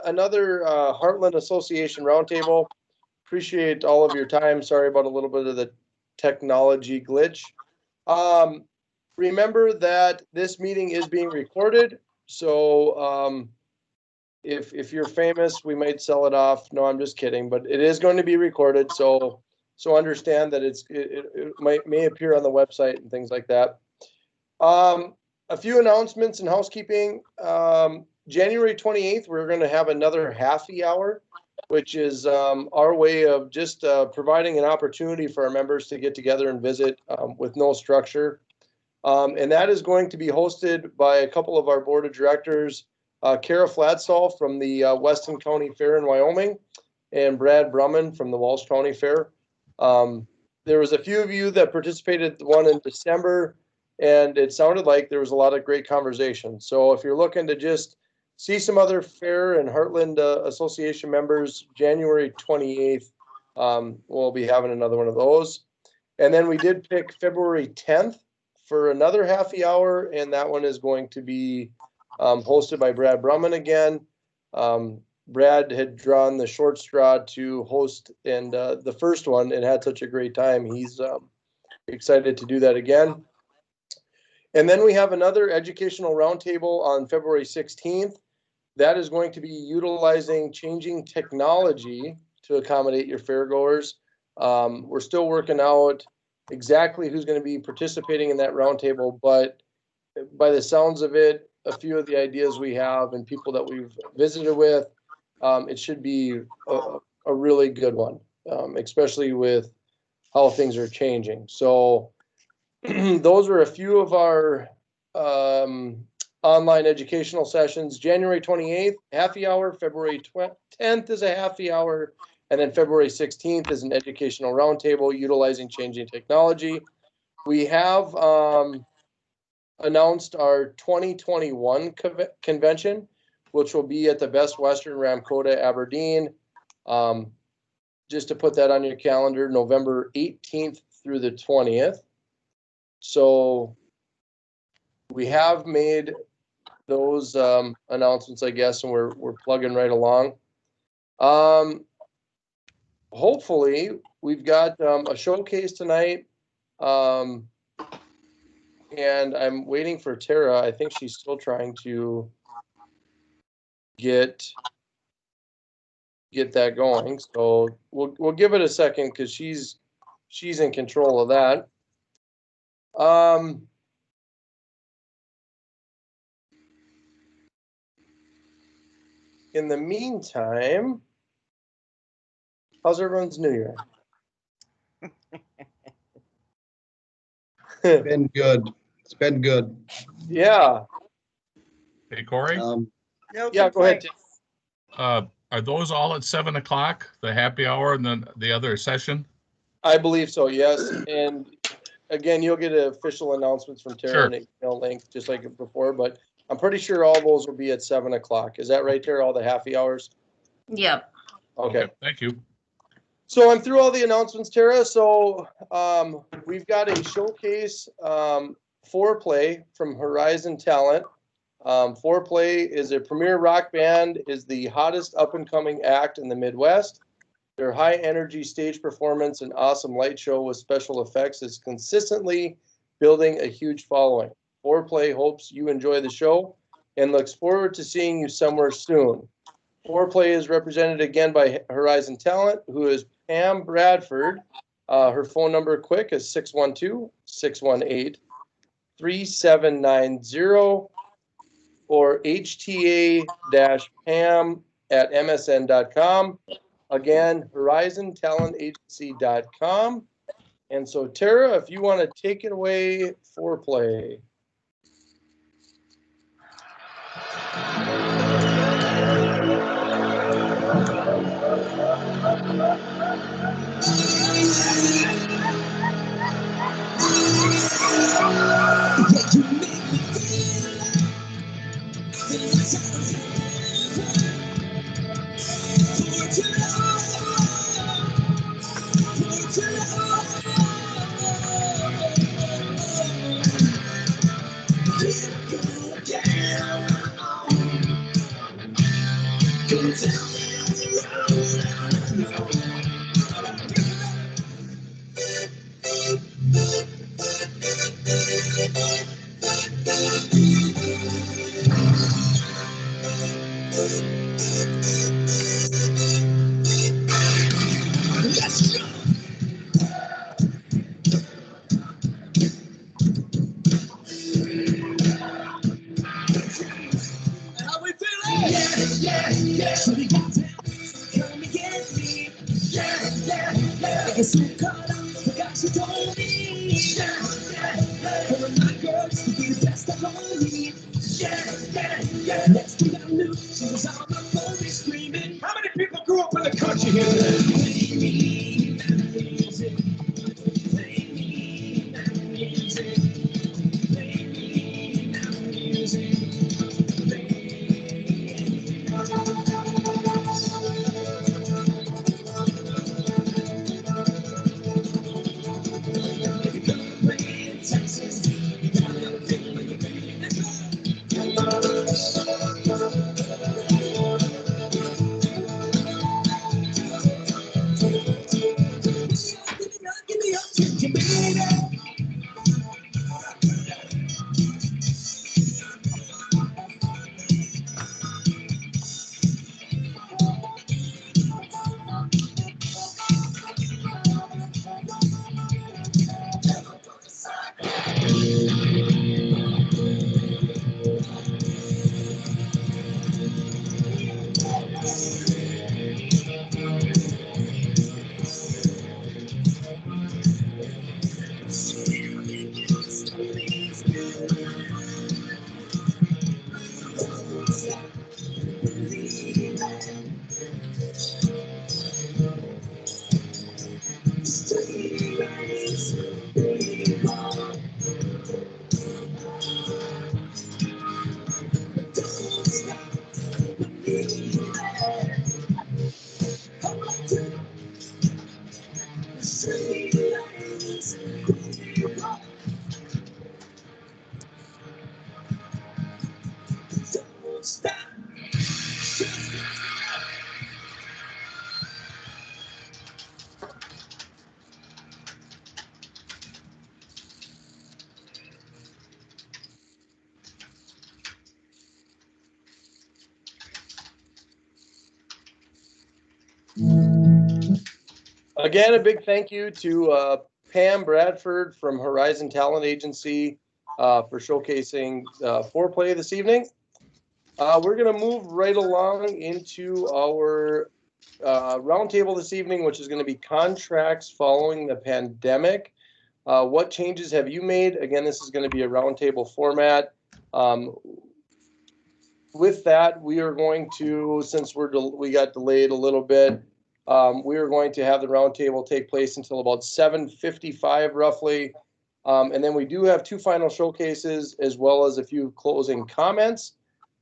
another Heartland Association Roundtable. Appreciate all of your time. Sorry about a little bit of the technology glitch. Remember that this meeting is being recorded. So if you're famous, we might sell it off. No, I'm just kidding. But it is going to be recorded. So understand that it may appear on the website and things like that. A few announcements and housekeeping. January 28th, we're going to have another happy hour, which is our way of just providing an opportunity for our members to get together and visit with no structure. And that is going to be hosted by a couple of our board of directors, Kara Flatsall from the Weston County Fair in Wyoming, and Brad Brumman from the Walsh County Fair. There was a few of you that participated the one in December, and it sounded like there was a lot of great conversation. So if you're looking to just see some other Fair and Heartland Association members, January 28th, we'll be having another one of those. And then we did pick February 10th for another happy hour, and that one is going to be hosted by Brad Brumman again. Brad had drawn the short straw to host and the first one and had such a great time. He's excited to do that again. And then we have another educational roundtable on February 16th. That is going to be utilizing changing technology to accommodate your fairgoers. We're still working out exactly who's going to be participating in that roundtable, but by the sounds of it, a few of the ideas we have and people that we've visited with, it should be a really good one, especially with how things are changing. So those are a few of our online educational sessions. January 28th, happy hour. February 10th is a happy hour. And then February 16th is an educational roundtable utilizing changing technology. We have announced our 2021 convention, which will be at the Best Western Ramkota, Aberdeen. Just to put that on your calendar, November 18th through the 20th. So we have made those announcements, I guess, and we're plugging right along. Hopefully, we've got a showcase tonight, and I'm waiting for Tara. I think she's still trying to get that going. So we'll give it a second because she's in control of that. In the meantime, how's everyone's New Year? It's been good. It's been good. Yeah. Hey, Corey? Yeah, go ahead. Are those all at 7 o'clock, the happy hour and then the other session? I believe so, yes. And again, you'll get official announcements from Tara and an email link just like before, but I'm pretty sure all those will be at 7 o'clock. Is that right, Tara? All the happy hours? Yep. Okay. Thank you. So I'm through all the announcements, Tara. So we've got a showcase Foreplay from Horizon Talent. Foreplay is a premier rock band, is the hottest up-and-coming act in the Midwest. Their high-energy stage performance and awesome light show with special effects is consistently building a huge following. Foreplay hopes you enjoy the show and looks forward to seeing you somewhere soon. Foreplay is represented again by Horizon Talent, who is Pam Bradford. Her phone number quick is 612-618-3790 or hta-pam@msn.com. Again, horizontalentagency.com. And so, Tara, if you want to take it away, Foreplay. How we feeling? Yeah. So we got down, come and get me. Yeah. I get so caught up, forgot you told me. Yeah. For my girls to be the best of lonely. Yeah. Next thing I knew, she was on my phone screaming. How many people grew up in the country here today? Play me that music. Play me that music. Play me that music. Again, a big thank you to Pam Bradford from Horizon Talent Agency for showcasing foreplay this evening. We're going to move right along into our roundtable this evening, which is going to be contracts following the pandemic. What changes have you made? Again, this is going to be a roundtable format. With that, we are going to, since we got delayed a little bit, we are going to have the roundtable take place until about 7:55 roughly. And then we do have two final showcases as well as a few closing comments.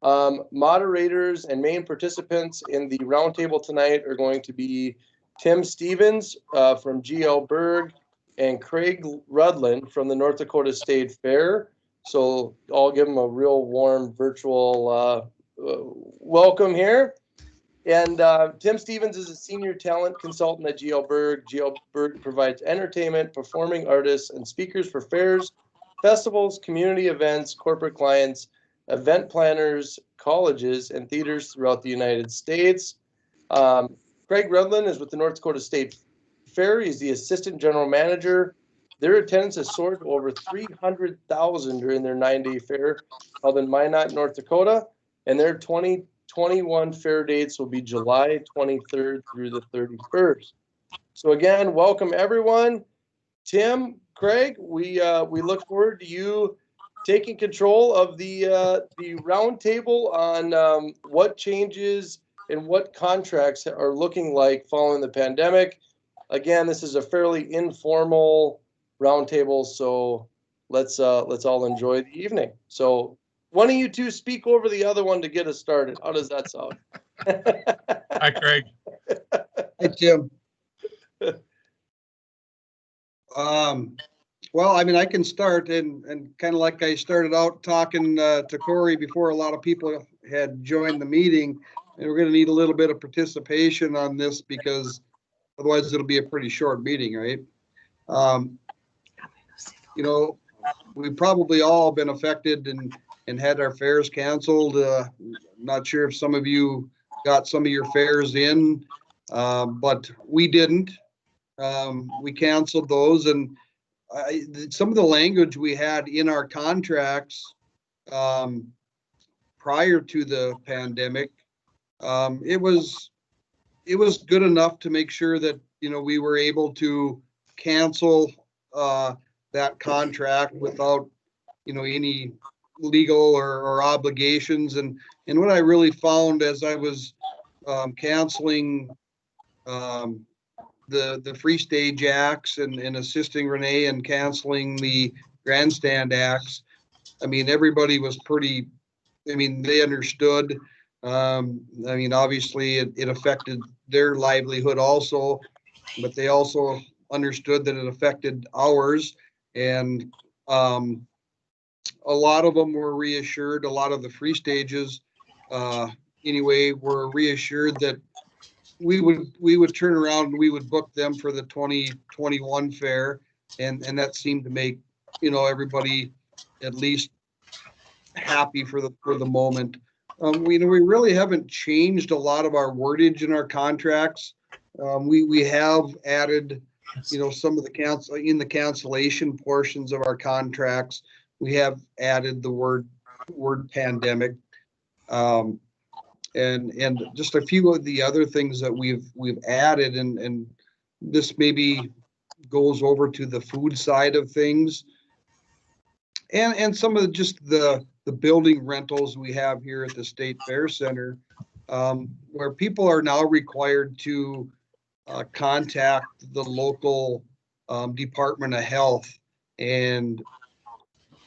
Moderators and main participants in the roundtable tonight are going to be Tim Stevens from Berg and Craig Rudland from the North Dakota State Fair. So I'll give them a real warm virtual welcome here. And Tim Stevens is a senior talent consultant at Berg. Berg provides entertainment, performing artists, and speakers for fairs, festivals, community events, corporate clients, event planners, colleges, and theaters throughout the United States. Craig Rudland is with the North Dakota State Fair. He's the assistant general manager. Their attendance has soared to over 300,000 during their 9-day fair held in Minot, North Dakota. And their 2021 fair dates will be July 23rd through the 31st. So again, welcome everyone. Tim, Craig, we look forward to you taking control of the roundtable on what changes and what contracts are looking like following the pandemic. Again, this is a fairly informal roundtable, so let's all enjoy the evening. So one of you two speak over the other one to get us started. How does that sound? Hi, Craig. Hey, Tim. Well, I mean, I can start and kind of like I started out talking to Corey before a lot of people had joined the meeting. And we're gonna need a little bit of participation on this because otherwise it'll be a pretty short meeting, right? You know, we've probably all been affected and had our fairs canceled. Not sure if some of you got some of your fairs in, but we didn't. We canceled those, and some of the language we had in our contracts prior to the pandemic, it was good enough to make sure that, you know, we were able to cancel that contract without, you know, any legal or obligations. And what I really found as I was canceling the free stage acts and assisting Renee and canceling the grandstand acts, I mean, everybody was pretty, I mean, they understood. I mean, obviously it affected their livelihood also, but they also understood that it affected ours. And a lot of them were reassured. A lot of the free stages, anyway, were reassured that we would turn around and we would book them for the 2021 fair, and that seemed to make, you know, everybody at least happy for the moment. We really haven't changed a lot of our wordage in our contracts. We have added, you know, some of the cancellation portions of our contracts. We have added the word pandemic, and just a few of the other things that we've added, and this maybe goes over to the food side of things, and some of just the building rentals we have here at the State Fair Center, where people are now required to contact the local Department of Health, and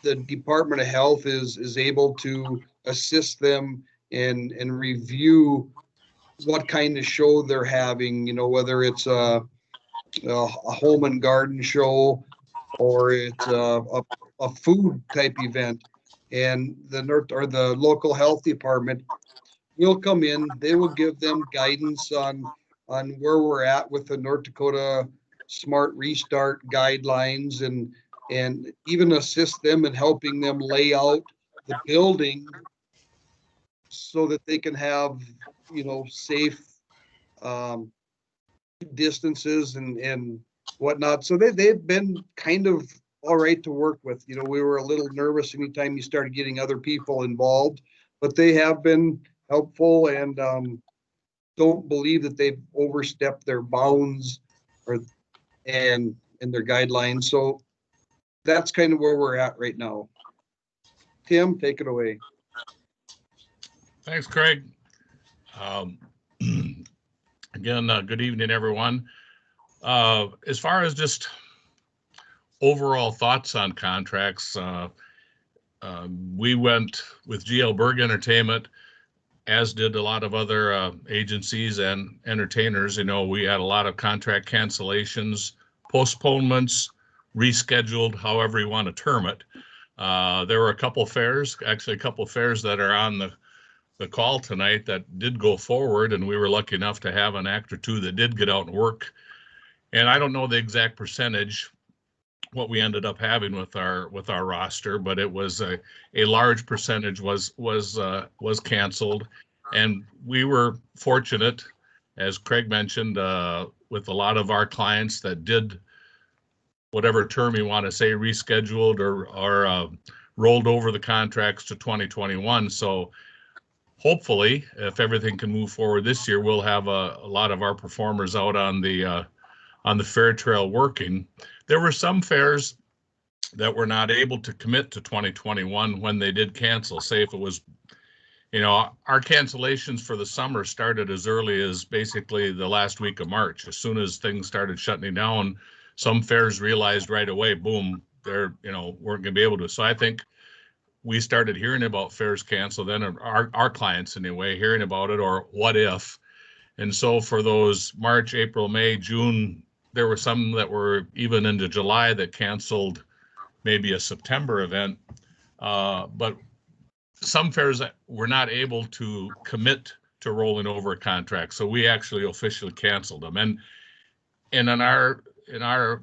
the Department of Health is able to assist them and review what kind of show they're having, you know, whether it's a home and garden show or it's a food type event. And the local health department will come in, they will give them guidance on where we're at with the North Dakota Smart Restart guidelines, and even assist them in helping them lay out the building so that they can have, you know, safe distances and whatnot. So they've been kind of all right to work with. You know, we were a little nervous anytime you started getting other people involved, but they have been helpful, and don't believe that they've overstepped their bounds and their guidelines. So that's kind of where we're at right now. Tim, take it away. Thanks, Craig. Again, good evening, everyone. As far as just overall thoughts on contracts, we went with GL Berg Entertainment, as did a lot of other agencies and entertainers. You know, we had a lot of contract cancellations, postponements, rescheduled, however you want to term it. There were a couple fairs that are on the call tonight that did go forward, and we were lucky enough to have an act or two that did get out and work. And I don't know the exact percentage what we ended up having with our roster, but it was a large percentage was canceled, and we were fortunate, as Craig mentioned, with a lot of our clients that did, whatever term you want to say, rescheduled or rolled over the contracts to 2021. So hopefully, if everything can move forward this year, we'll have a lot of our performers out on the fair trail working. There were some fairs that were not able to commit to 2021 when they did cancel. Say if it was, you know, our cancellations for the summer started as early as basically the last week of March. As soon as things started shutting down, some fairs realized right away, boom, they're, you know, weren't going to be able to. So I think we started hearing about fairs canceled, then our clients anyway, hearing about it, or what if. And so for those March, April, May, June, there were some that were even into July that canceled maybe a September event. But some fairs that were not able to commit to rolling over a contract. So we actually officially canceled them. And in our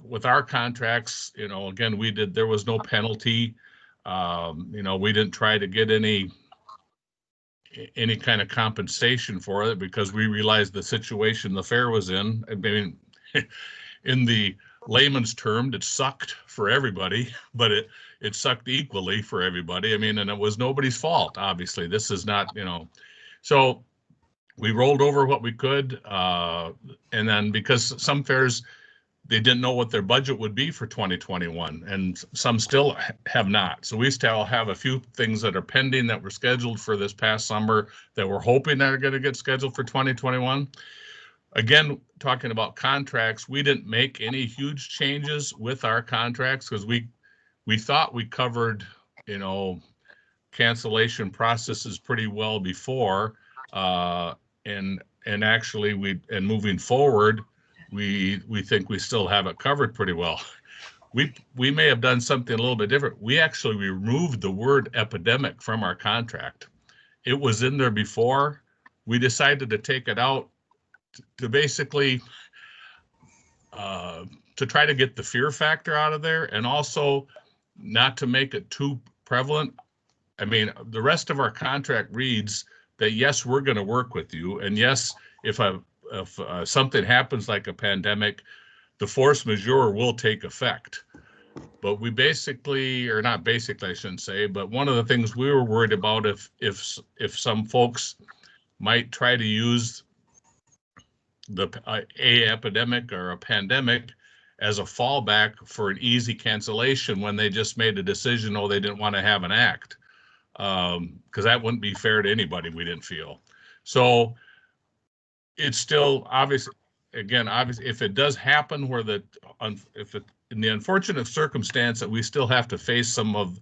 with our contracts, you know, again, there was no penalty. You know, we didn't try to get any kind of compensation for it because we realized the situation the fair was in. I mean, in the layman's term, it sucked for everybody, but it sucked equally for everybody. I mean, and it was nobody's fault, obviously. This is not, you know, so we rolled over what we could. And then because some fairs, they didn't know what their budget would be for 2021, and some still have not. So we still have a few things that are pending that were scheduled for this past summer that we're hoping that are going to get scheduled for 2021. Again, talking about contracts, we didn't make any huge changes with our contracts because we thought we covered, you know, cancellation processes pretty well before, and actually moving forward, we think we still have it covered pretty well. We may have done something a little bit different. We actually removed the word epidemic from our contract. It was in there before. We decided to take it out to basically to try to get the fear factor out of there, and also not to make it too prevalent. I mean, the rest of our contract reads that yes, we're going to work with you, and yes, if something happens like a pandemic, the force majeure will take effect. But we basically, or not basically, I shouldn't say, but one of the things we were worried about if some folks might try to use a epidemic or a pandemic as a fallback for an easy cancellation when they just made a decision, oh, they didn't want to have an act, because that wouldn't be fair to anybody, we didn't feel. So it's still obvious, again, obviously, if it does happen where in the unfortunate circumstance that we still have to face some of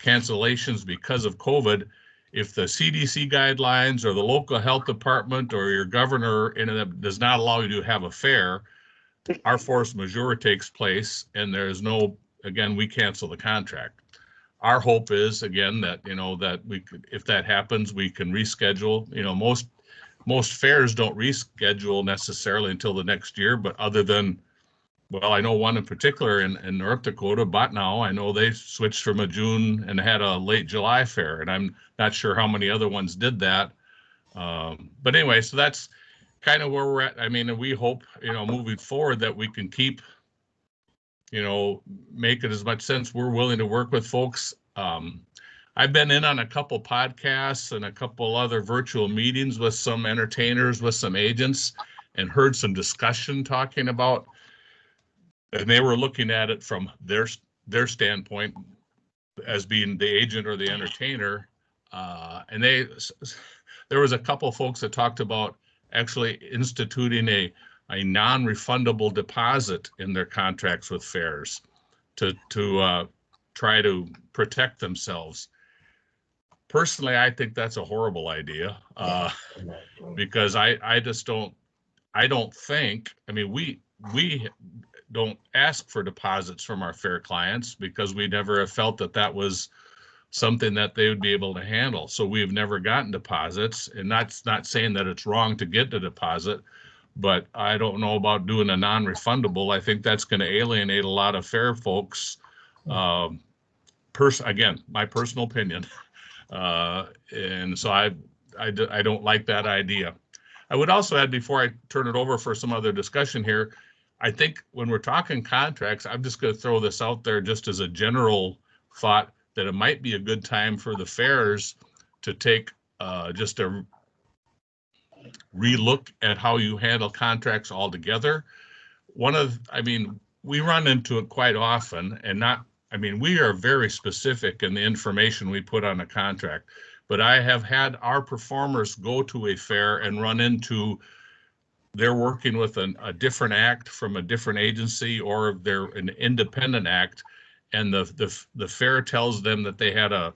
cancellations because of COVID, if the CDC guidelines or the local health department or your governor does not allow you to have a fair, our force majeure takes place, and there's no, again, we cancel the contract. Our hope is, again, that, you know, that if that happens, we can reschedule. You know, most fairs don't reschedule necessarily until the next year, but other than, well, I know one in particular in North Dakota, Botnow, I know they switched from a June and had a late July fair, and I'm not sure how many other ones did that. But anyway, so that's kind of where we're at. I mean, and we hope, you know, moving forward that we can keep, you know, make it as much sense. We're willing to work with folks. I've been in on a couple podcasts and a couple other virtual meetings with some entertainers, with some agents, and heard some discussion talking about, and they were looking at it from their standpoint as being the agent or the entertainer. And there was a couple folks that talked about actually instituting a non-refundable deposit in their contracts with fairs to try to protect themselves. Personally, I think that's a horrible idea, because I don't think, I mean, we don't ask for deposits from our fair clients because we never have felt that was something that they would be able to handle. So we've never gotten deposits, and that's not saying that it's wrong to get the deposit, but I don't know about doing a non-refundable. I think that's going to alienate a lot of fair folks. Again, my personal opinion. And so I don't like that idea. I would also add, before I turn it over for some other discussion here, I think when we're talking contracts, I'm just going to throw this out there just as a general thought, that it might be a good time for the fairs to take just a relook at how you handle contracts altogether. I mean, we run into it quite often, and we are very specific in the information we put on a contract, but I have had our performers go to a fair and run into, they're working with a different act from a different agency, or they're an independent act, and the fair tells them that they had a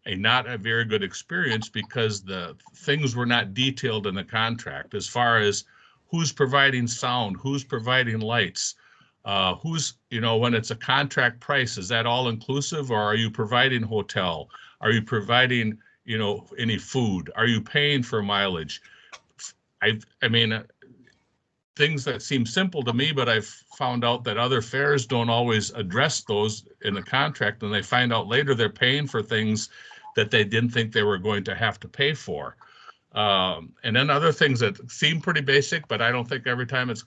not a very good experience because the things were not detailed in the contract as far as who's providing sound, who's providing lights, who's, you know, when it's a contract price, is that all inclusive, or are you providing hotel? Are you providing, you know, any food? Are you paying for mileage? I mean, things that seem simple to me, but I've found out that other fairs don't always address those in the contract, and they find out later they're paying for things that they didn't think they were going to have to pay for. And then other things that seem pretty basic, but I don't think every time it's,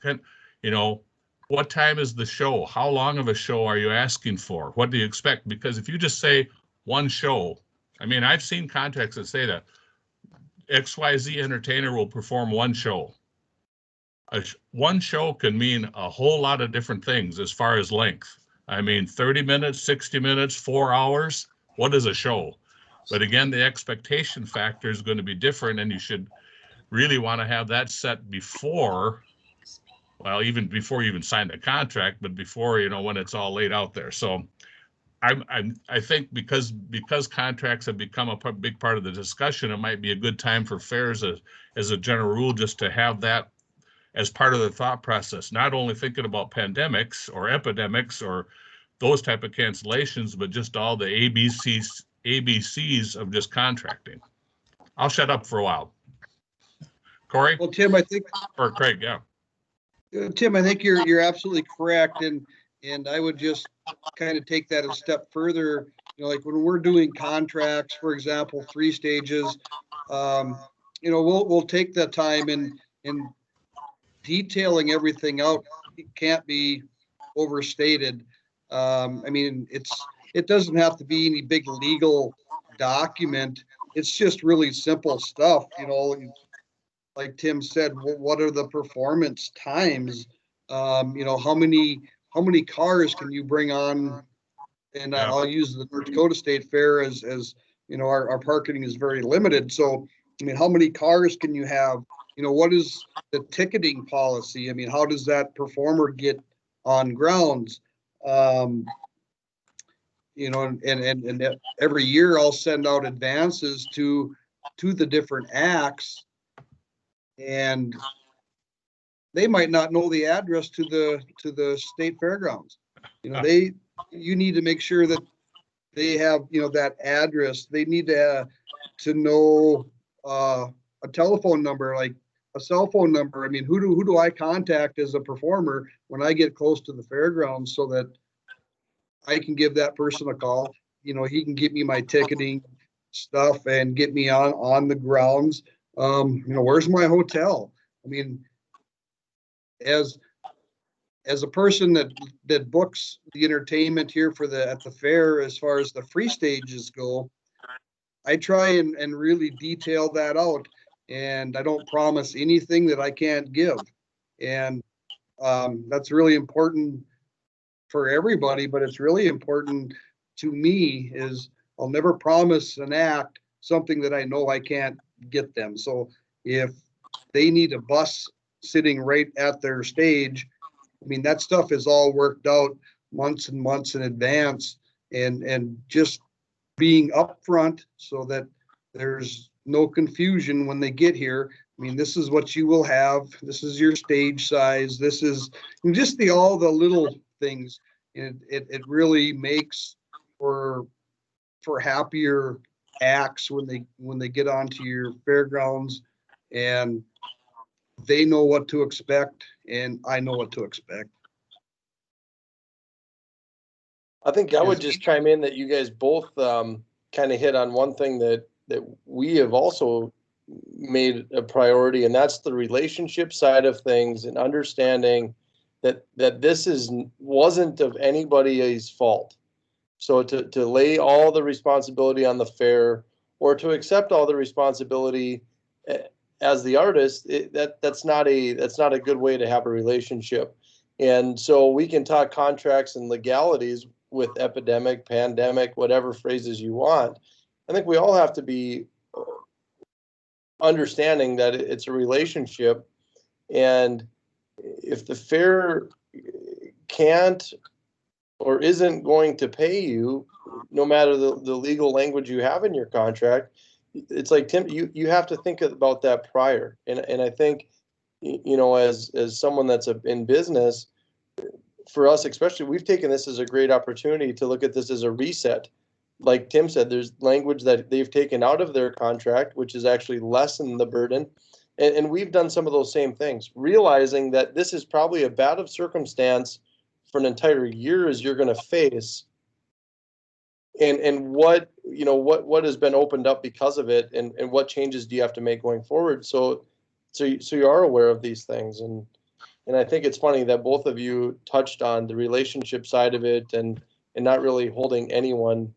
you know, what time is the show? How long of a show are you asking for? What do you expect? Because if you just say one show, I mean, I've seen contracts that say that XYZ entertainer will perform one show. One show can mean a whole lot of different things as far as length. I mean, 30 minutes, 60 minutes, 4 hours. What is a show? But again, the expectation factor is going to be different, and you should really want to have that set before, well, even before you even sign the contract, but before, you know, when it's all laid out there. So I think because contracts have become a big part of the discussion, it might be a good time for fairs as a general rule just to have that as part of the thought process, not only thinking about pandemics or epidemics or those type of cancellations, but just all the ABCs of just contracting. I'll shut up for a while. Corey? Well, Tim, I think, Or Craig, yeah. Tim, I think you're absolutely correct, and I would just kind of take that a step further. You know, like when we're doing contracts, for example, 3 stages, you know, we'll take the time and detailing everything out. It can't be overstated. I mean, it doesn't have to be any big legal document. It's just really simple stuff, you know. Like Tim said, what are the performance times? You know, how many cars can you bring on? And Yeah. I'll use the North Dakota State Fair as you know, our parking is very limited. So, I mean, how many cars can you have? You know, what is the ticketing policy? I mean, how does that performer get on grounds? You know, and every year I'll send out advances to the different acts, and they might not know the address to the state fairgrounds. You know, you need to make sure that they have, you know, that address. They need to know a telephone number, like a cell phone number. I mean, who do I contact as a performer when I get close to the fairgrounds, so that I can give that person a call. You know, he can get me my ticketing stuff and get me on the grounds. You know, where's my hotel? I mean, as a person that books the entertainment here at the fair, as far as the free stages go, I try and really detail that out, and I don't promise anything that I can't give. And that's really important for everybody, but it's really important to me. Is I'll never promise an act something that I know I can't get them. So if they need a bus sitting right at their stage, I mean, that stuff is all worked out months and months in advance, and just being upfront so that there's no confusion when they get here. I mean, this is what you will have. This is your stage size. This is just all the little things. It really makes for happier acts when they get onto your fairgrounds, and they know what to expect, and I know what to expect. I think I would just chime in that you guys both kind of hit on one thing that we have also made a priority, and that's the relationship side of things, and understanding that this wasn't of anybody's fault. So to lay all the responsibility on the fair, or to accept all the responsibility as the artist, that's not a good way to have a relationship. And so we can talk contracts and legalities with epidemic, pandemic, whatever phrases you want. I think we all have to be understanding that it's a relationship, and if the fair can't or isn't going to pay you, no matter the legal language you have in your contract, it's like, Tim, you have to think about that prior. And I think, you know, as someone that's in business, for us especially, we've taken this as a great opportunity to look at this as a reset. Like Tim said, there's language that they've taken out of their contract, which has actually lessened the burden. And we've done some of those same things, realizing that this is probably a bad of circumstance for an entire year as you're going to face. And what, you know, what has been opened up because of it, and what changes do you have to make going forward? So you are aware of these things. And I think it's funny that both of you touched on the relationship side of it, and not really holding anyone,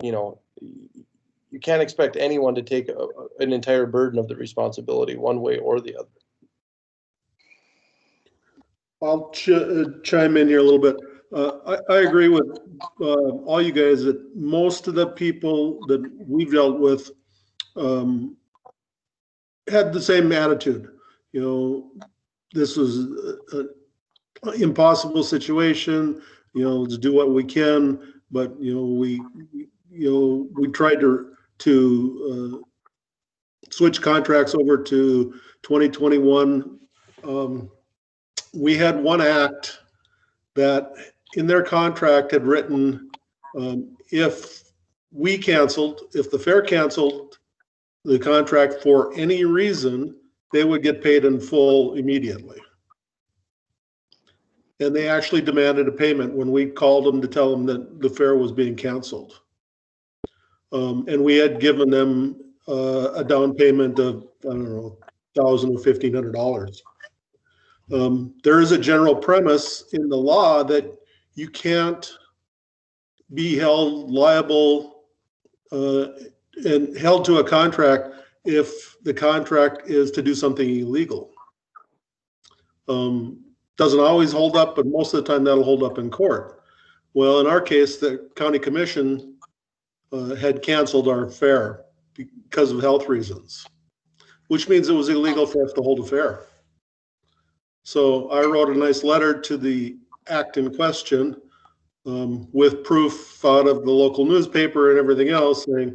you know, you can't expect anyone to take an entire burden of the responsibility one way or the other. I'll chime in here a little bit. I agree with all you guys that most of the people that we've dealt with had the same attitude. You know, this was an impossible situation. You know, let's do what we can. But you know, we tried to switch contracts over to 2021. We had one act that in their contract had written, if the fair canceled the contract for any reason, they would get paid in full immediately. And they actually demanded a payment when we called them to tell them that the fair was being canceled. And we had given them a down payment of, I don't know, $1,000 or $1,500. There is a general premise in the law that you can't be held liable and held to a contract if the contract is to do something illegal. Doesn't always hold up, but most of the time that'll hold up in court. Well, in our case, the county commission had canceled our fair because of health reasons, which means it was illegal for us to hold a fair. So I wrote a nice letter to the act in question with proof out of the local newspaper and everything else, saying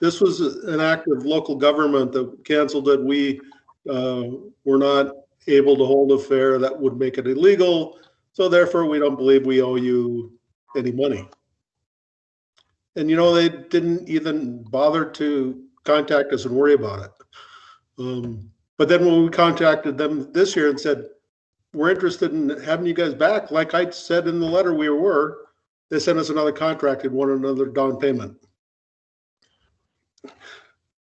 this was an act of local government that canceled it. We were not able to hold a fair that would make it illegal. So therefore, we don't believe we owe you any money. And, you know, they didn't even bother to contact us and worry about it. But then when we contacted them this year and said, we're interested in having you guys back, like I said in the letter we were, they sent us another contract and wanted another down payment.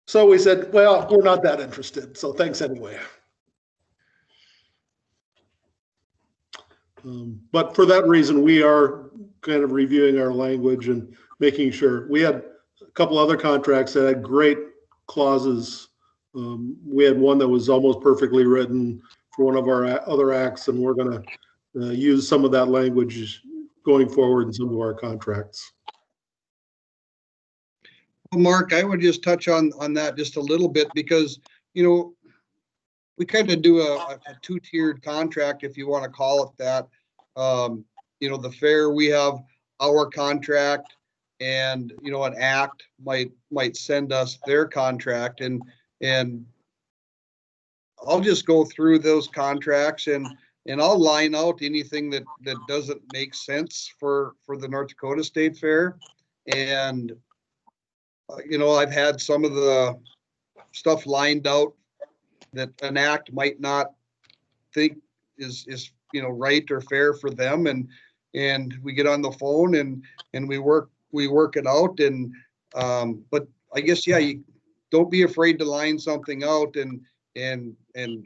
So we said, well, we're not that interested, so thanks anyway. But for that reason, we are kind of reviewing our language and making sure. We had a couple other contracts that had great clauses. We had one that was almost perfectly written for one of our other acts, and we're going to use some of that language going forward in some of our contracts. Well, Mark, I would just touch on that just a little bit because, you know, we kind of do a two-tiered contract, if you want to call it that. You know, the fair, we have our contract, and, you know, an act might send us their contract, and I'll just go through those contracts and I'll line out anything that doesn't make sense for the North Dakota State Fair. And, you know, I've had some of the stuff lined out that an act might not think is you know, right or fair for them, and we get on the phone and we work it out. And but I guess, yeah, you don't be afraid to line something out and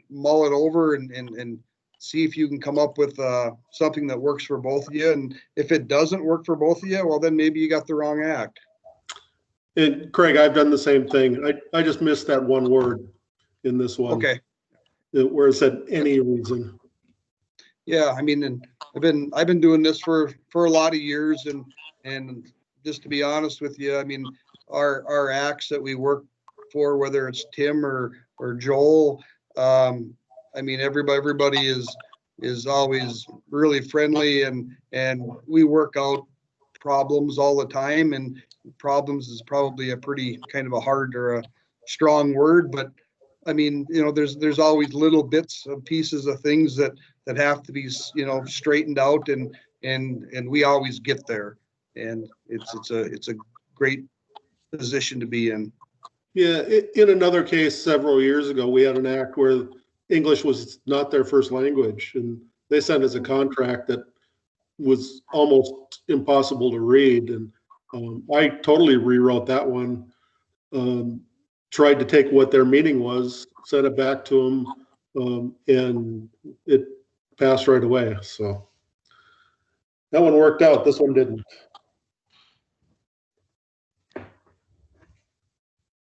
mull it over and see if you can come up with something that works for both of you. And if it doesn't work for both of you, well, then maybe you got the wrong act. And Craig, I've done the same thing. I just missed that one word in this one. Okay. Where it said any reason. Yeah, I mean, and I've been doing this for a lot of years, and just to be honest with you, I mean, our acts that we work for, whether it's Tim or Joel, I mean, everybody is always really friendly, and we work out problems all the time. And problems is probably a pretty kind of a hard or a strong word, but I mean, you know, there's always little bits of pieces of things that have to be, you know, straightened out, and we always get there, and it's a great position to be in. Yeah, in another case several years ago, we had an act where English was not their first language, and they sent us a contract that was almost impossible to read. And I totally rewrote that one, tried to take what their meaning was, sent it back to them, and it passed right away. So that one worked out. This one didn't.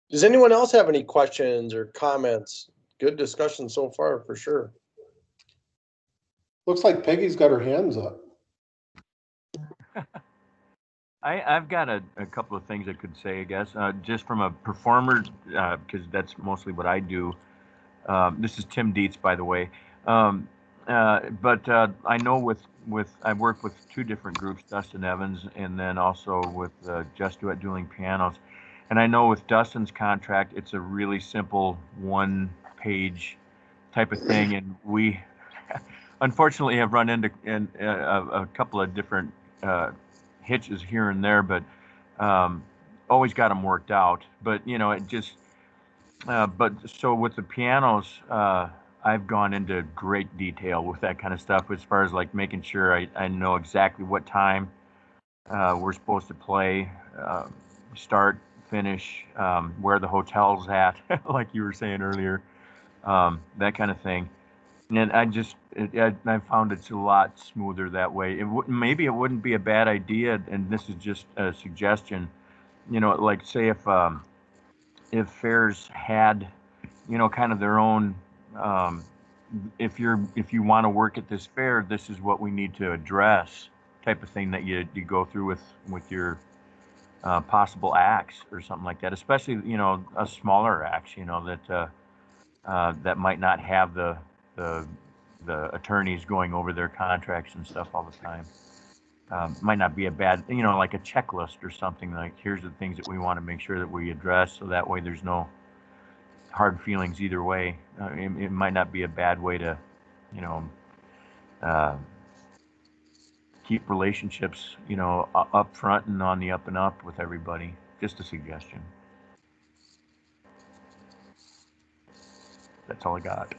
Does anyone else have any questions or comments? Good discussion so far, for sure. Looks like Peggy's got her hands up. I've got a couple of things I could say, I guess, just from a performer, because that's mostly what I do. This is Tim Dietz, by the way. But I know with I've worked with two different groups, Dustin Evans, and then also with Just Duet Dueling Pianos. And I know with Dustin's contract, it's a really simple one-page type of thing. And we unfortunately have run into a couple of different hitches here and there, but always got them worked out. But, you know, it just, but so with the pianos, I've gone into great detail with that kind of stuff as far as like making sure I know exactly what time we're supposed to play, start, finish, where the hotel's at, like you were saying earlier, that kind of thing. And I found it's a lot smoother that way. Maybe it wouldn't be a bad idea, and this is just a suggestion. You know, like say if fairs had, you know, kind of their own. If you want to work at this fair, this is what we need to address, type of thing that you go through with your possible acts or something like that. Especially, you know, a smaller acts, you know, that might not have the attorneys going over their contracts and stuff all the time. Might not be a bad, you know, like a checklist or something like, here's the things that we want to make sure that we address, so that way there's no hard feelings either way. It might not be a bad way to, you know, keep relationships, you know, up front and on the up and up with everybody. Just a suggestion. That's all I got.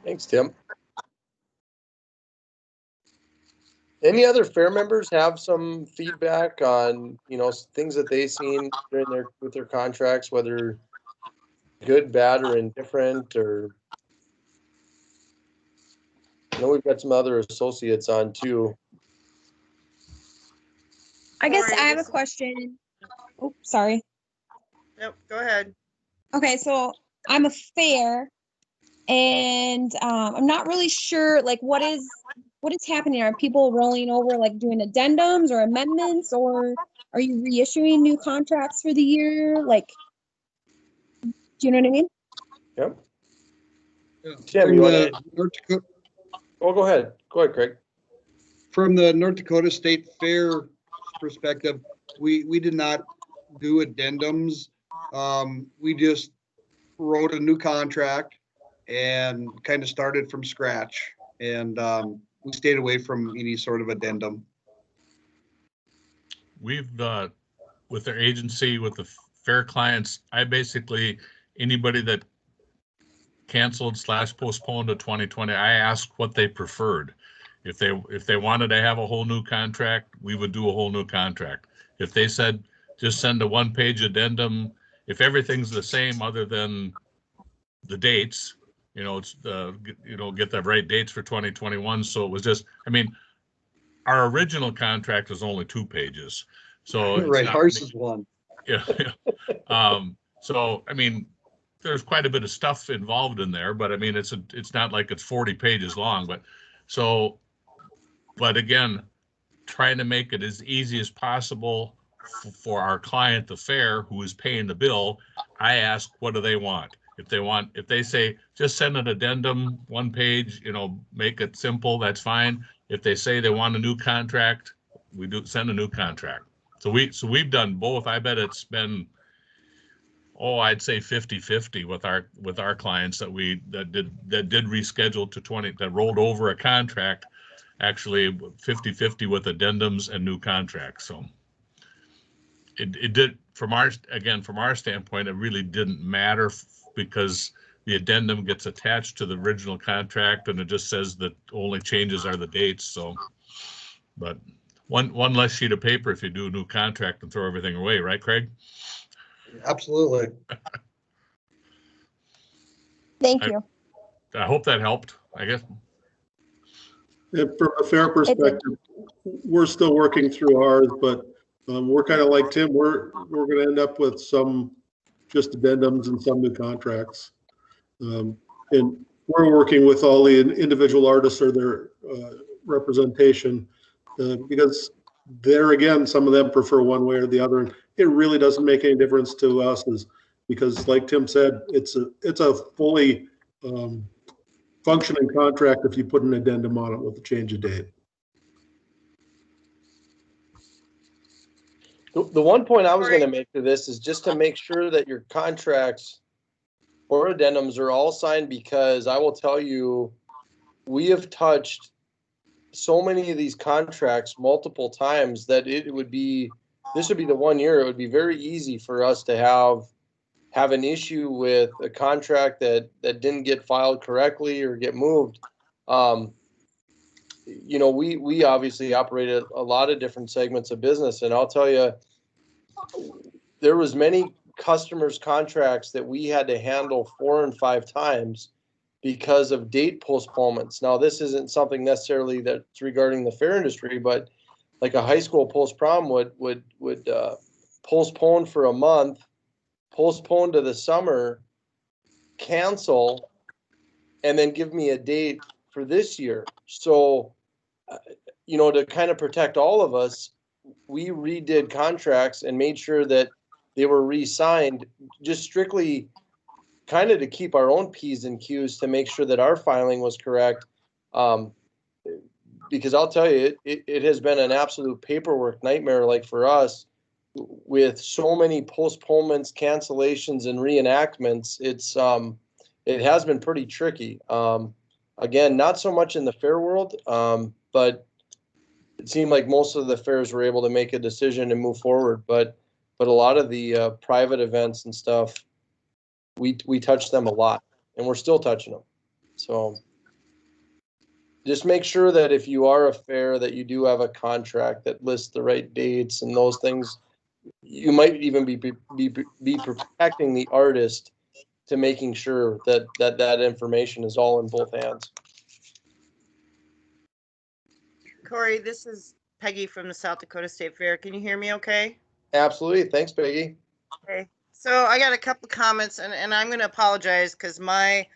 Thanks, Tim. Any other fair members have some feedback on, you know, things that they've seen during with their contracts, whether good, bad, or indifferent, or I know we've got some other associates on too. I guess I have a question. Oh, sorry. Nope, go ahead. Okay, so I'm a fair, and I'm not really sure, like, what is happening? Are people rolling over, like, doing addendums or amendments, or are you reissuing new contracts for the year? Like, do you know what I mean? Yep. Yeah. Tim, From you the want to? North Dakota, Oh, go ahead. Go ahead, Craig. from the North Dakota State Fair perspective, we did not do addendums. We just wrote a new contract and kind of started from scratch, and we stayed away from any sort of addendum. We've, with our agency, with the fair clients, I basically, anybody that canceled / postponed to 2020, I asked what they preferred. If they wanted to have a whole new contract, we would do a whole new contract. If they said, just send a one-page addendum, if everything's the same other than the dates, you know, it's get the right dates for 2021. So it was just, I mean, our original contract was only 2 pages. So Right, ours is one. Yeah. So, I mean, there's quite a bit of stuff involved in there, but I mean, it's not like it's 40 pages long, but again, trying to make it as easy as possible for our client, the fair, who is paying the bill. I ask, what do they want? If they say, just send an addendum, 1 page, you know, make it simple, that's fine. If they say they want a new contract, we do send a new contract. So we've done both. I bet it's been, I'd say 50-50 with our clients that did reschedule to 20, that rolled over a contract, actually 50-50 with addendums and new contracts. So it did, from our standpoint, it really didn't matter because the addendum gets attached to the original contract and it just says that only changes are the dates. So, but one less sheet of paper if you do a new contract and throw everything away, right, Craig? Absolutely. Thank you. I hope that helped, I guess. And from a fair perspective, we're still working through ours, but we're kind of like Tim. We're going to end up with some just addendums and some new contracts. And we're working with all the individual artists or their representation because there again, some of them prefer one way or the other. And it really doesn't make any difference to us, because like Tim said, it's a fully functioning contract if you put an addendum on it with a change of date. The one point I was going to make to this is just to make sure that your contracts or addendums are all signed, because I will tell you, we have touched so many of these contracts multiple times that this would be the 1 year. It would be very easy for us to have an issue with a contract that didn't get filed correctly or get moved. You know, we obviously operated a lot of different segments of business, and I'll tell you, there was many customers' contracts that we had to handle 4 and 5 times because of date postponements. Now, this isn't something necessarily that's regarding the fair industry, but like a high school post-prom would postpone for a month, postpone to the summer, cancel, and then give me a date for this year. So, you know, to kind of protect all of us, we redid contracts and made sure that they were re-signed, just strictly kind of to keep our own P's and Q's to make sure that our filing was correct. Because I'll tell you, it has been an absolute paperwork nightmare, like for us, with so many postponements, cancellations, and reenactments. It has been pretty tricky. Again, not so much in the fair world, but it seemed like most of the fairs were able to make a decision and move forward. But a lot of the private events and stuff, we touch them a lot, and we're still touching them. So just make sure that if you are a fair, that you do have a contract that lists the right dates and those things. You might even be protecting the artist to making sure that information is all in both hands. Corey, this is Peggy from the South Dakota State Fair. Can you hear me okay? Absolutely. Thanks, Peggy. Okay. So I got a couple comments, and I'm going to apologize because my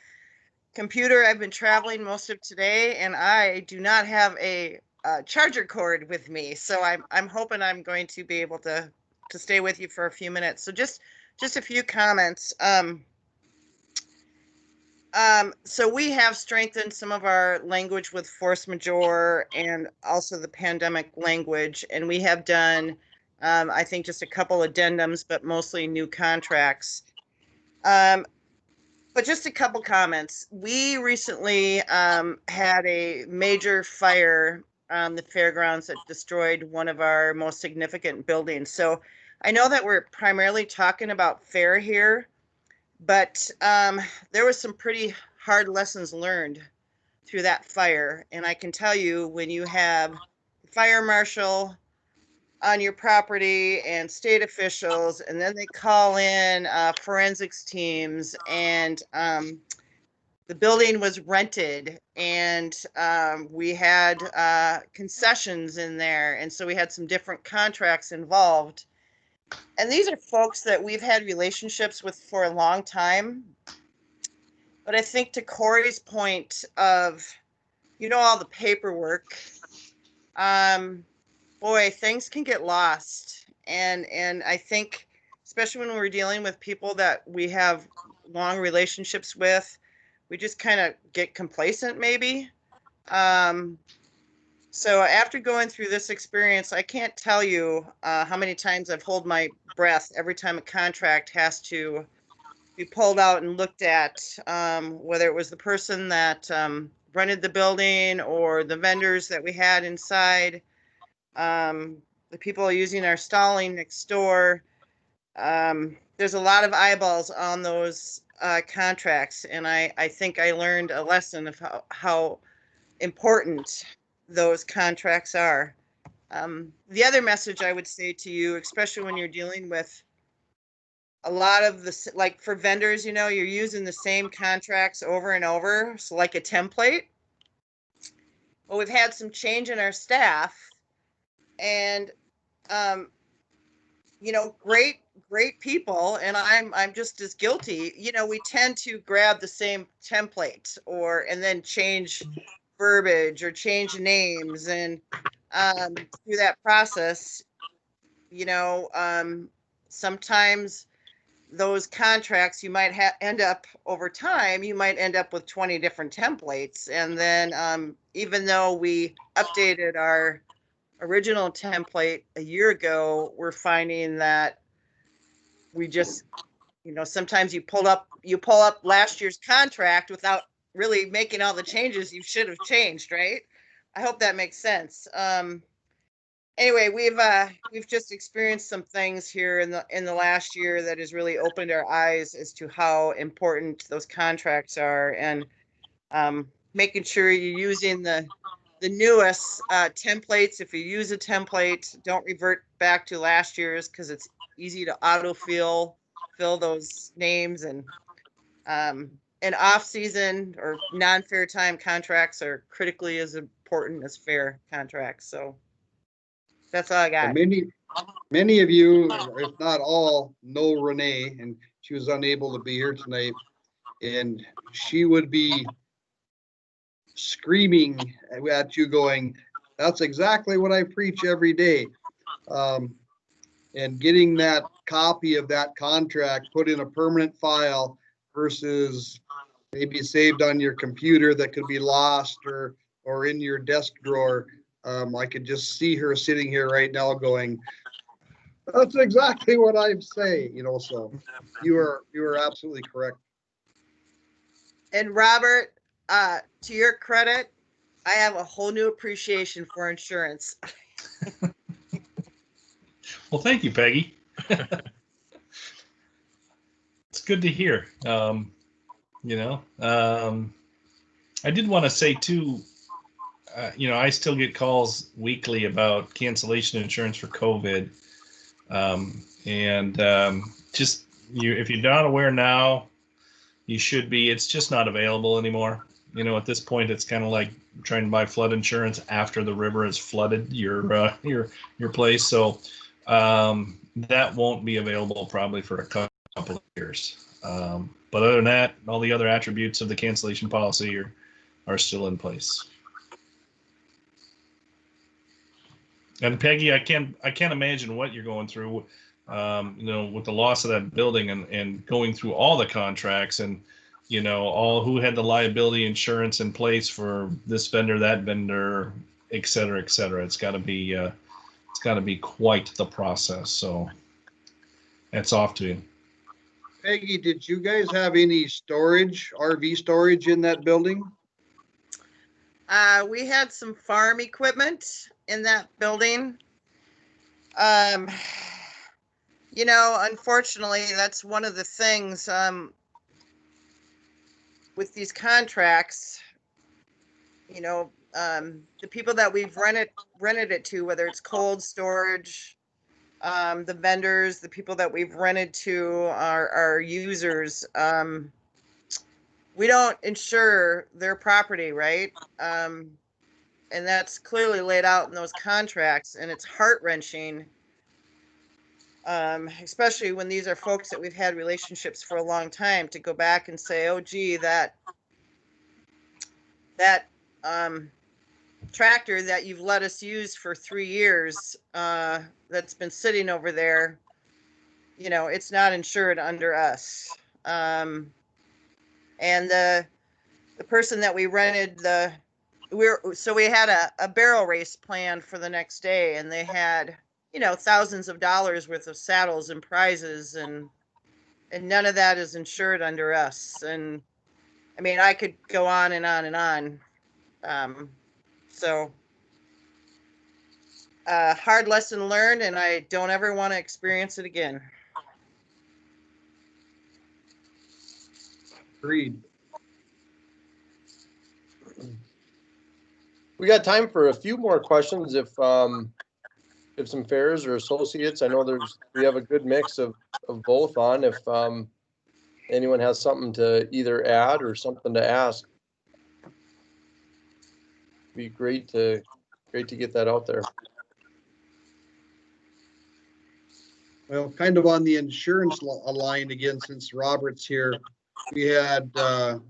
computer, I've been traveling most of today, and I do not have a charger cord with me. So I'm hoping I'm going to be able to stay with you for a few minutes. So just a few comments. So we have strengthened some of our language with force majeure and also the pandemic language, and we have done, I think, just a couple addendums, but mostly new contracts. But just a couple comments. We recently had a major fire on the fairgrounds that destroyed one of our most significant buildings. So I know that we're primarily talking about fair here, but there was some pretty hard lessons learned through that fire. And I can tell you, when you have the fire marshal on your property and state officials, and then they call in forensics teams, and the building was rented, and we had concessions in there. And so we had some different contracts involved. And these are folks that we've had relationships with for a long time. But I think to Corey's point of, you know, all the paperwork, boy, things can get lost. And I think, especially when we're dealing with people that we have long relationships with, we just kind of get complacent maybe. So after going through this experience, I can't tell you how many times I've held my breath every time a contract has to be pulled out and looked at, whether it was the person that rented the building or the vendors that we had inside, the people using our stalling next door. there's a lot of eyeballs on those contracts, and I think I learned a lesson of how important those contracts are. The other message I would say to you, especially when you're dealing with a lot of the, like for vendors, you know, you're using the same contracts over and over, so like a template. Well, we've had some change in our staff, and you know, great people, and I'm just as guilty. You know, we tend to grab the same template and then change verbiage or change names, and through that process, you know, sometimes those contracts you might end up over time, you might end up with 20 different templates, and then even though we updated our original template a year ago, we're finding that we just, you know, sometimes you pull up last year's contract without really making all the changes you should have changed, right? I hope that makes sense. Anyway, we've just experienced some things here in the last year that has really opened our eyes as to how important those contracts are, and making sure you're using the newest templates. If you use a template, don't revert back to last year's, because it's easy to fill those names, and off-season or non-fair time contracts are critically as important as fair contracts. So that's all I got. Many of you, if not all, know Renee, and she was unable to be here tonight, and she would be screaming at you going, that's exactly what I preach every day. And getting that copy of that contract put in a permanent file versus maybe saved on your computer that could be lost or in your desk drawer. I could just see her sitting here right now going, that's exactly what I say, you know. So you are absolutely correct. And Robert, to your credit, I have a whole new appreciation for insurance. Well, thank you, Peggy. It's good to hear. You know, I did want to say too, you know, I still get calls weekly about cancellation insurance for COVID. Just if you're not aware now, you should be. It's just not available anymore. You know, at this point, it's kind of like trying to buy flood insurance after the river has flooded your place. So that won't be available probably for a couple of years. But other than that, all the other attributes of the cancellation policy are still in place. And Peggy, I can't imagine what you're going through, you know, with the loss of that building and going through all the contracts and, you know, who had the liability insurance in place for this vendor, that vendor, et cetera, et cetera. It's got to be quite the process. So that's off to you. Peggy, did you guys have any storage, RV storage in that building? We had some farm equipment in that building. You know, unfortunately, that's one of the things with these contracts. You know, the people that we've rented it to, whether it's cold storage, the vendors, the people that we've rented to are users. We don't insure their property, right? And that's clearly laid out in those contracts, and it's heart-wrenching, especially when these are folks that we've had relationships for a long time, to go back and say, oh, gee, that tractor that you've let us use for 3 years, that's been sitting over there, you know, it's not insured under us. And the person that we rented we had a barrel race planned for the next day, and they had, you know, thousands of dollars worth of saddles and prizes, and none of that is insured under us. And I mean, I could go on and on and on. So hard lesson learned, and I don't ever want to experience it again. Agreed. We got time for a few more questions if some fairs or associates, I know we have a good mix of both on, if anyone has something to either add or something to ask. Be great to get that out there. Well, kind of on the insurance line again, since Robert's here, we had a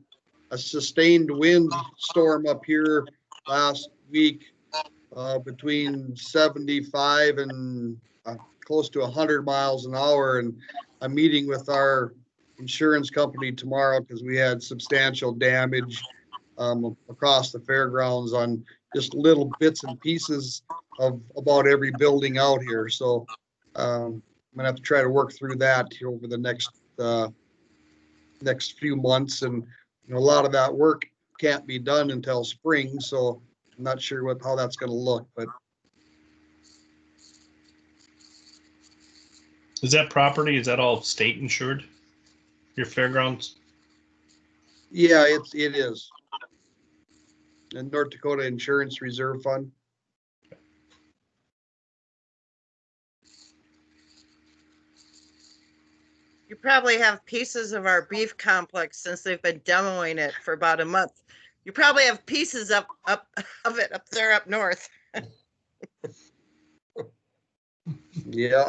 sustained wind storm up here last week between 75 and close to 100 miles an hour. And I'm meeting with our insurance company tomorrow because we had substantial damage across the fairgrounds on just little bits and pieces of about every building out here. So I'm gonna have to try to work through that here over the next few months, and a lot of that work can't be done until spring. So I'm not sure how that's going to look, but Is that property, is that all state insured? Your fairgrounds? yeah, it is. And North Dakota Insurance Reserve Fund. You probably have pieces of our beef complex since they've been demoing it for about a month. You probably have pieces of it up there up north. Yeah,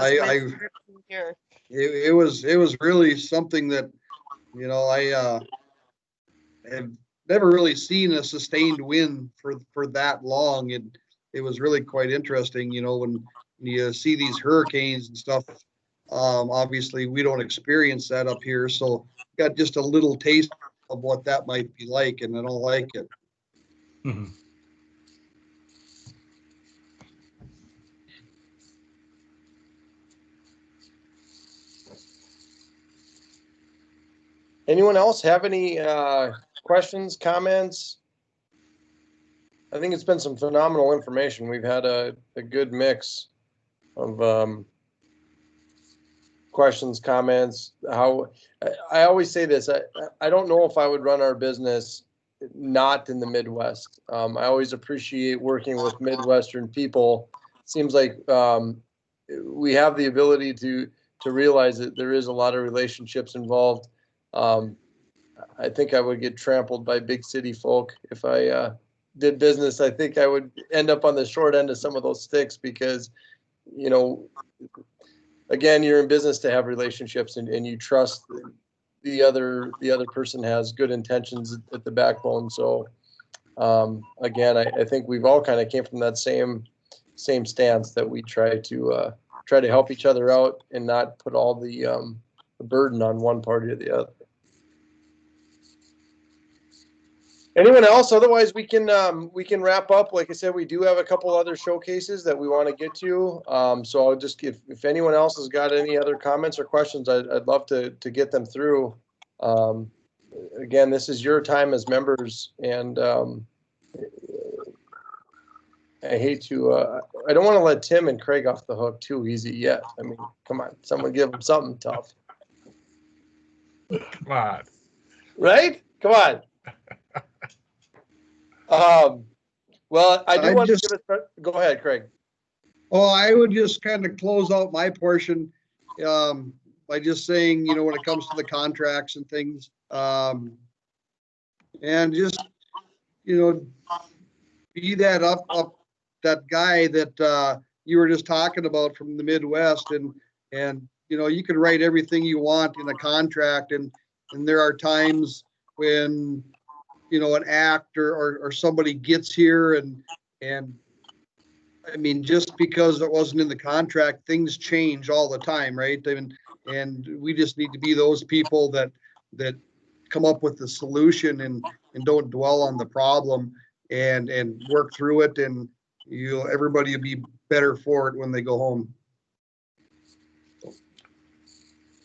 Here. it was really something that, I have never really seen a sustained wind for that long. It was really quite interesting, when you see these hurricanes and stuff. Obviously we don't experience that up here, so got just a little taste of what that might be like, and I don't like it. Mm-hmm. Anyone else have any questions, comments? I think it's been some phenomenal information. We've had a good mix of questions, comments. How I always say this, I don't know if I would run our business not in the Midwest. I always appreciate working with Midwestern people. Seems like we have the ability to realize that there is a lot of relationships involved. I think I would get trampled by big city folk if I did business. I think I would end up on the short end of some of those sticks because, again, you're in business to have relationships and you trust the other person has good intentions at the backbone. So again, I think we've all kind of came from that same stance that we try to help each other out and not put all the burden on one party or the other. Anyone else? Otherwise, we can wrap up. Like I said, we do have a couple other showcases that we want to get to. So I'll just if anyone else has got any other comments or questions, I'd love to get them through. Again, this is your time as members, and I hate to. I don't want to let Tim and Craig off the hook too easy yet. I mean, come on, someone give them something tough. Come on. Right? Come on. Well, I do want to give it. Go ahead, Craig. Oh, I would just kind of close out my portion by just saying, when it comes to the contracts and things, and just, be that that guy that you were just talking about from the Midwest, and you can write everything you want in a contract, and there are times when an actor or somebody gets here and I mean, just because it wasn't in the contract, things change all the time, right? And we just need to be those people that come up with the solution and don't dwell on the problem and work through it, and everybody will be better for it when they go home.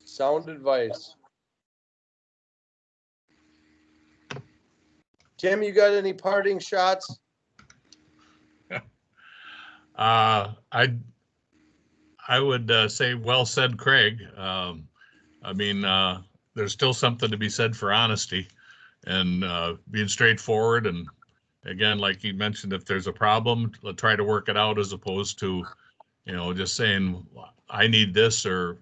Sound advice. Tim, you got any parting shots? I would say well said, Craig. I mean, there's still something to be said for honesty and being straightforward. And again, like you mentioned, if there's a problem, let's try to work it out as opposed to, just saying, I need this, or,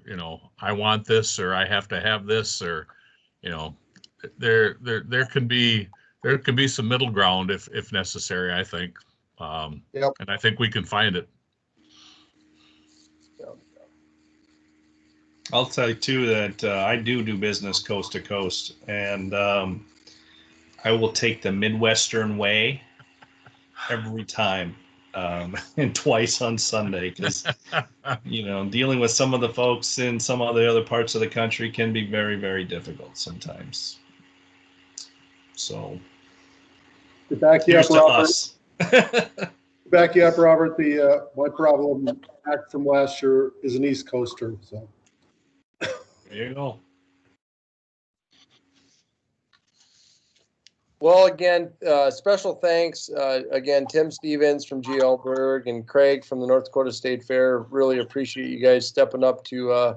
I want this, or I have to have this, or, there can be some middle ground if necessary, I think. Yep. And I think we can find it. I'll tell you too that I do business coast to coast, and I will take the Midwestern way every time, and twice on Sunday, because dealing with some of the folks in some of the other parts of the country can be very, very difficult sometimes. So To back you here's up, to Robert. us. Back you up, Robert. My problem back from last year is an East Coaster. So There you go. Well, again, special thanks, again, Tim Stevens from GL Berg and Craig from the North Dakota State Fair. Really appreciate you guys stepping up to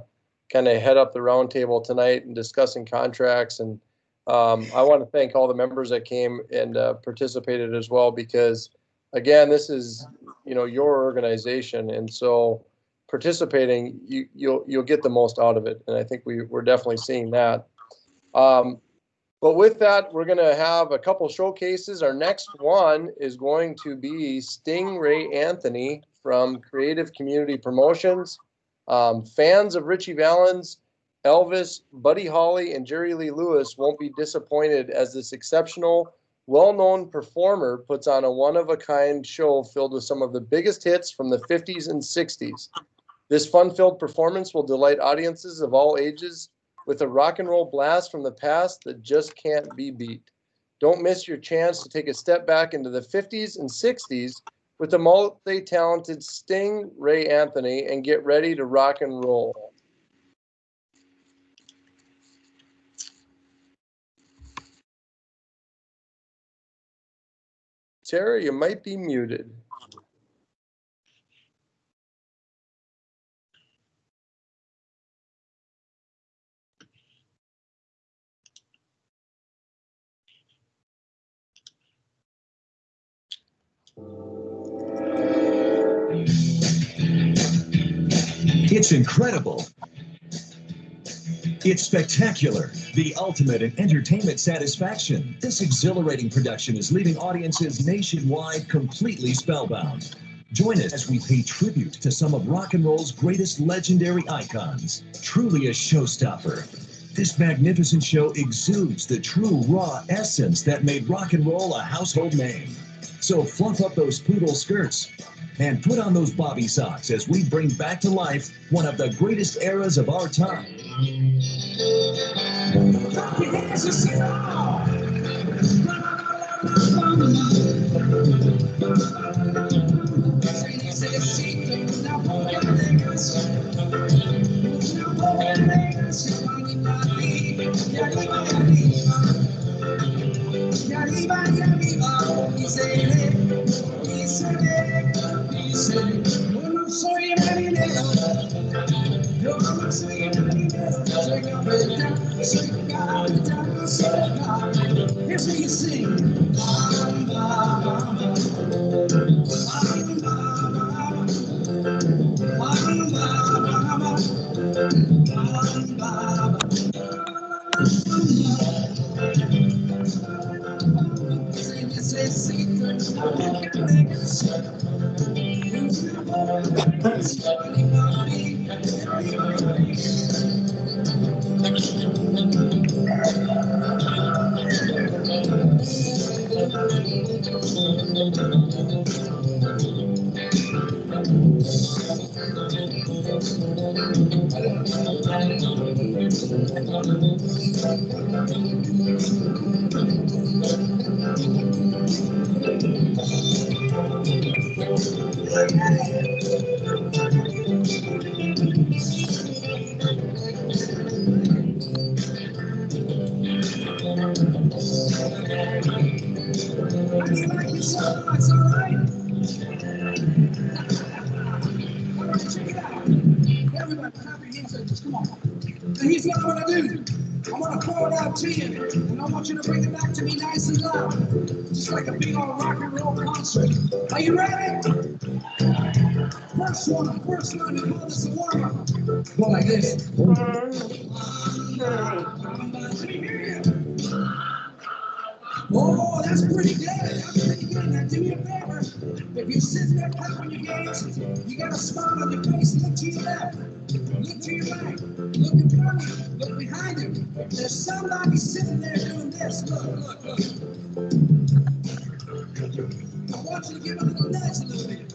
kind of head up the roundtable tonight and discussing contracts. And I want to thank all the members that came and participated as well, because, again, this is, your organization. And so participating, you'll get the most out of it. And I think we're definitely seeing that. But with that, we're going to have a couple showcases. Our next one is going to be Stingray Anthony from Creative Community Promotions. Fans of Richie Valens, Elvis, Buddy Holly, and Jerry Lee Lewis won't be disappointed as this exceptional, well-known performer puts on a one-of-a-kind show filled with some of the biggest hits from the 50s and 60s. This fun-filled performance will delight audiences of all ages with a rock and roll blast from the past that just can't be beat. Don't miss your chance to take a step back into the 50s and 60s with the multi-talented Stingray Anthony and get ready to rock and roll. Tara, you might be muted. It's incredible. It's spectacular. The ultimate in entertainment satisfaction. This exhilarating production is leaving audiences nationwide completely spellbound. Join us as we pay tribute to some of rock and roll's greatest legendary icons. Truly a showstopper. This magnificent show exudes the true raw essence that made rock and roll a household name. So fluff up those poodle skirts and put on those bobby socks as we bring back to life one of the greatest eras of our time. Here's what you sing. Everybody, clap your hands. Come on. And here's what I want to do. I'm gonna throw it out to you, and I want you to bring it back to me nice and loud, just like a big old rock and roll concert. Are you ready? First one, we call this a warm-up. Go like this. Let me hear you. Oh, that's pretty good. That's pretty good. Now do me a favor. If you're sitting there clapping your hands, you got a smile on your face. Look to your left. Look to your right. Look in front of you. Look behind you. There's somebody sitting there doing this. Look. I want you to give a little dance a little bit.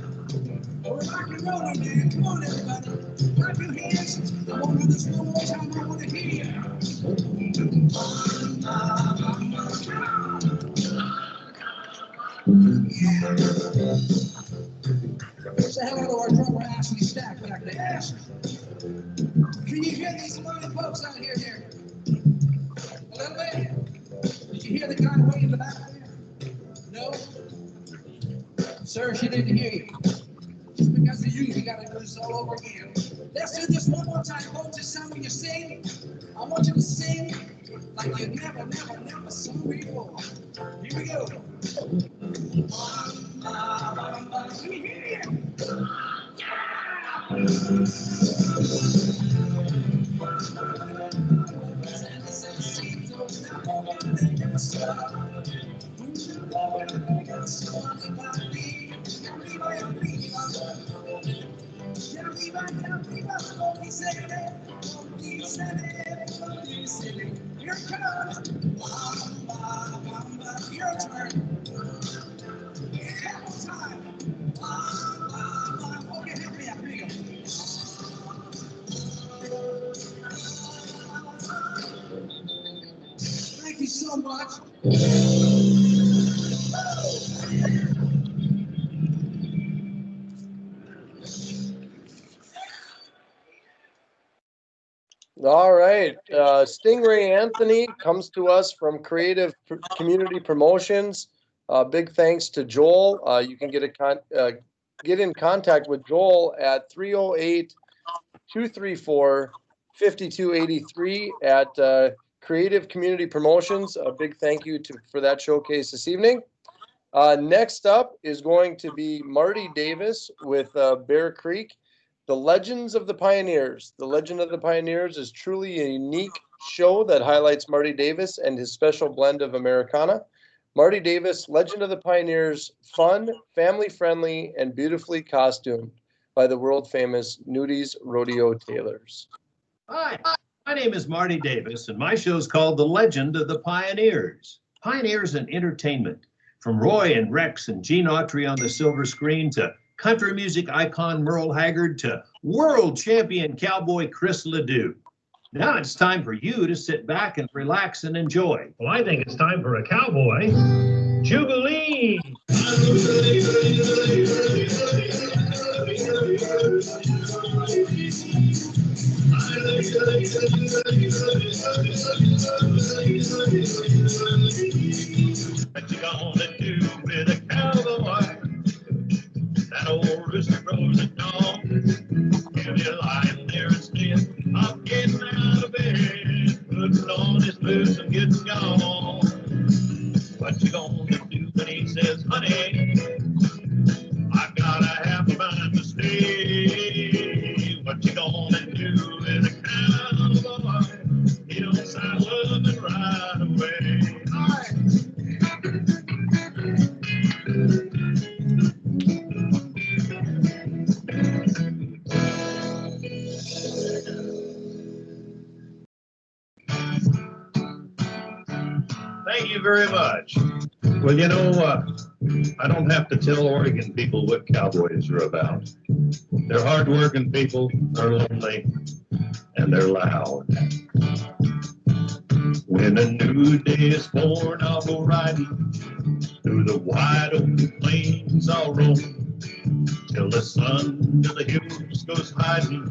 We're rock and rolling, man. Come on, everybody. Clap your hands. I want to do this one more time. I want to hear you. Yeah. Say hello to our drummer, Ashley Stack, back there. Ashley. Can you hear these fine folks out here? A little bit? Did you hear the guy way in the back there? No? Sir, she didn't hear you. Just because of you, we gotta do this all over again. Let's do this one more time, folks. This time when you sing, I want you to sing like you never sung before. Here we go. Let me hear you. Here it comes. Your turn. Yeah, time. Okay, help me out. Here you go. Thank you so much. All right, Stingray Anthony comes to us from Creative Community Promotions. Big thanks to Joel. You can get in contact with Joel at 308-234-5283 at Creative Community Promotions. A big thank you for that showcase this evening. Next up is going to be Marty Davis with Bear Creek. The Legends of the Pioneers. The Legend of the Pioneers is truly a unique show that highlights Marty Davis and his special blend of Americana. Marty Davis, Legend of the Pioneers, fun, family-friendly, and beautifully costumed by the world-famous Nudies Rodeo Tailors. Hi, my name is Marty Davis, and my show's called The Legend of the Pioneers. Pioneers in entertainment, from Roy and Rex and Gene Autry on the silver screen to country music icon Merle Haggard to world champion cowboy Chris Ledoux. Now it's time for you to sit back and relax and enjoy. Well, I think it's time for a cowboy jubilee. What you gonna do with a cowboy? That old rooster crows at dawn. He'll be lying there instead of getting out of bed, putting on his boots and getting gone. What you gonna do when he says, honey, I've got a half a mind to stay? What you gonna do with a cowboy? He'll saddle up and ride away. All right. Thank you very much. Well, you know, I don't have to tell Oregon people what cowboys are about. They're hardworking people, they're lonely, and they're loud. When a new day is born, I'll go riding through the wide open plains. I'll roam till the sun to the hills goes hiding,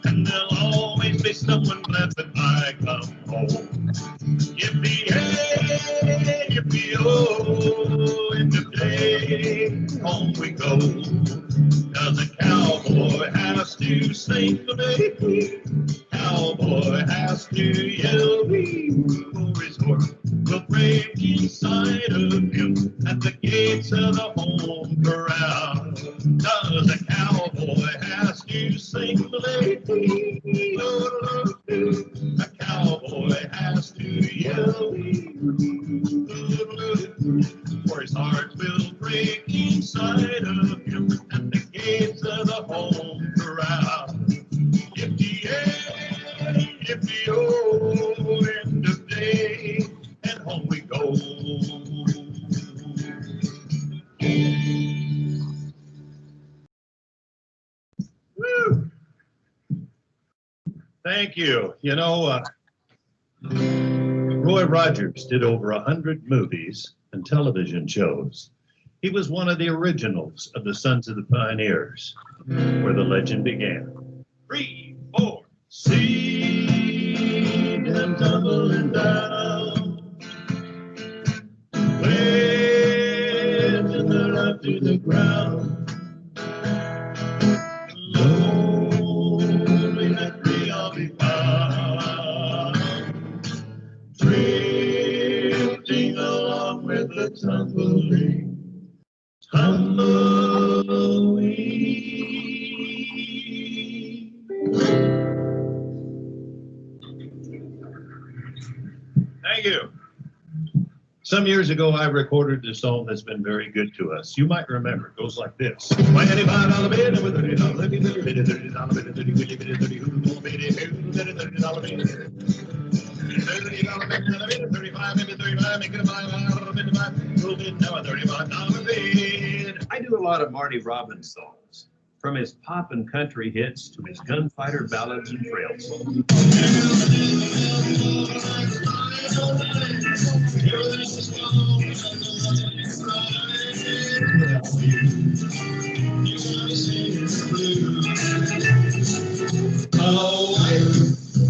and there'll always be someone glad when I come home. Yippee-yay, yippee-oh, and today home we go. 'Cause a cowboy has to sing for me, cowboy has to yell me. break inside of him at the gates of the home corral. Does a cowboy has to sing the lady? A cowboy has to yell, for his heart will break inside of him at the gates of the home corral. Yippee-oh, end of day, and home we go. Woo! Thank you. You know, Roy Rogers did over 100 movies and television shows. He was one of the originals of the Sons of the Pioneers, where the legend began. 3, 4, see them tumbling down, wedging their up to the ground. Lonely victory I'll be found, drifting along with the tumbling. Thank you. Some years ago, I recorded a song that's been very good to us. You might remember. It goes like this. I do a lot of Marty Robbins songs, from his pop and country hits to his gunfighter ballads and trail songs.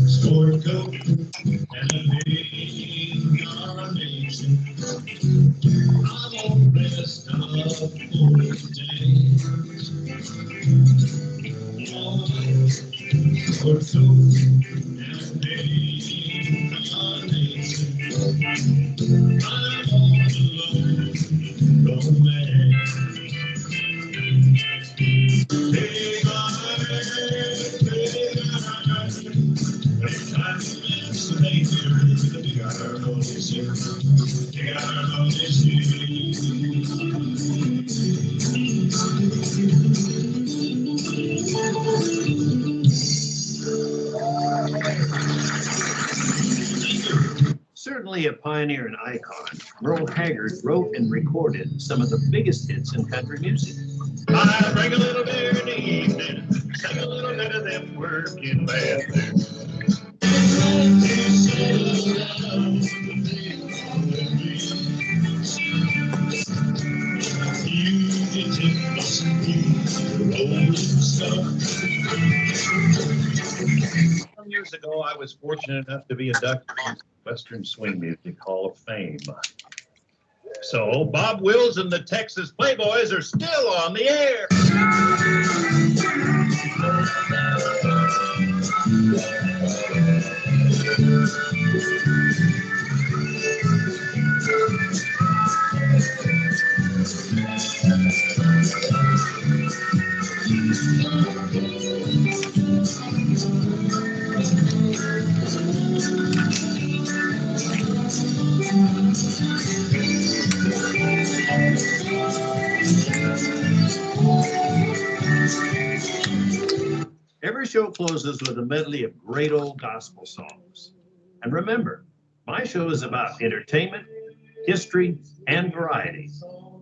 Scored coat and a big carnation. I'm all dressed up for the day. Scored coat and a big carnation. I'm all alone, romance. Big eyes, big eyes. Certainly a pioneer and icon, Merle Haggard wrote and recorded some of the biggest hits in country music. I drank a little beer in the evening, sang a little bit of them working bad there. Some years ago, I was fortunate enough to be inducted into the Western Swing Music Hall of Fame. So Bob Wills and the Texas Playboys are still on the air. Every show closes with a medley of great old gospel songs. And remember, my show is about entertainment, history, and variety.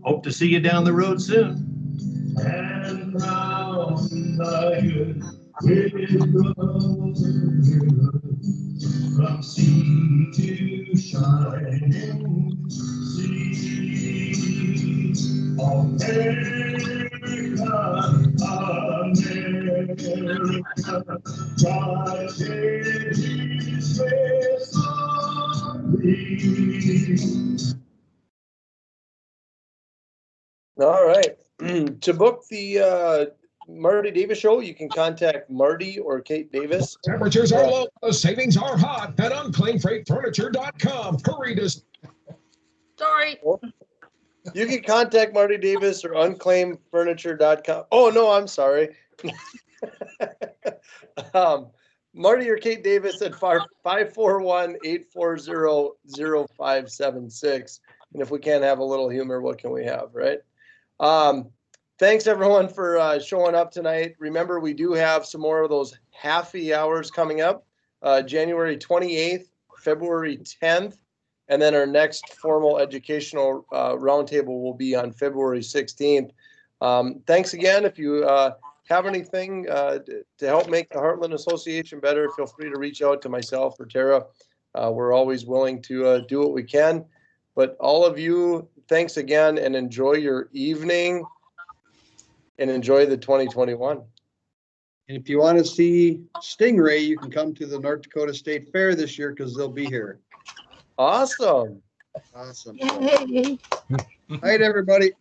Hope to see you down the road soon. And round the from sea to shining sea, America, America, God gave His grace on thee. All right. To book the Marty Davis show, you can contact Marty or Kate Davis. Temperatures are low, the savings are hot at unclaimed freight furniture.com. Hurry to Sorry. You can contact Marty Davis or unclaimedfurniture.com. Oh, no, I'm sorry. Marty or Kate Davis at 541-840-0576. And if we can't have a little humor, what can we have, right? Thanks everyone for showing up tonight. Remember, we do have some more of those halfy hours coming up, January 28th, February 10th, and then our next formal educational roundtable will be on February 16th. Thanks again. If you have anything to help make the Heartland Association better, feel free to reach out to myself or Tara. We're always willing to do what we can. But all of you, thanks again and enjoy your evening and enjoy the 2021. And if you want to see Stingray, you can come to the North Dakota State Fair this year because they'll be here. Awesome. Awesome. Yay. Night, everybody.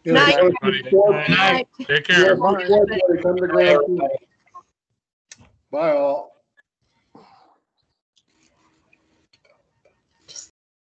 Night. Everybody. Night. Take care. Come to Grand Prix. Bye all.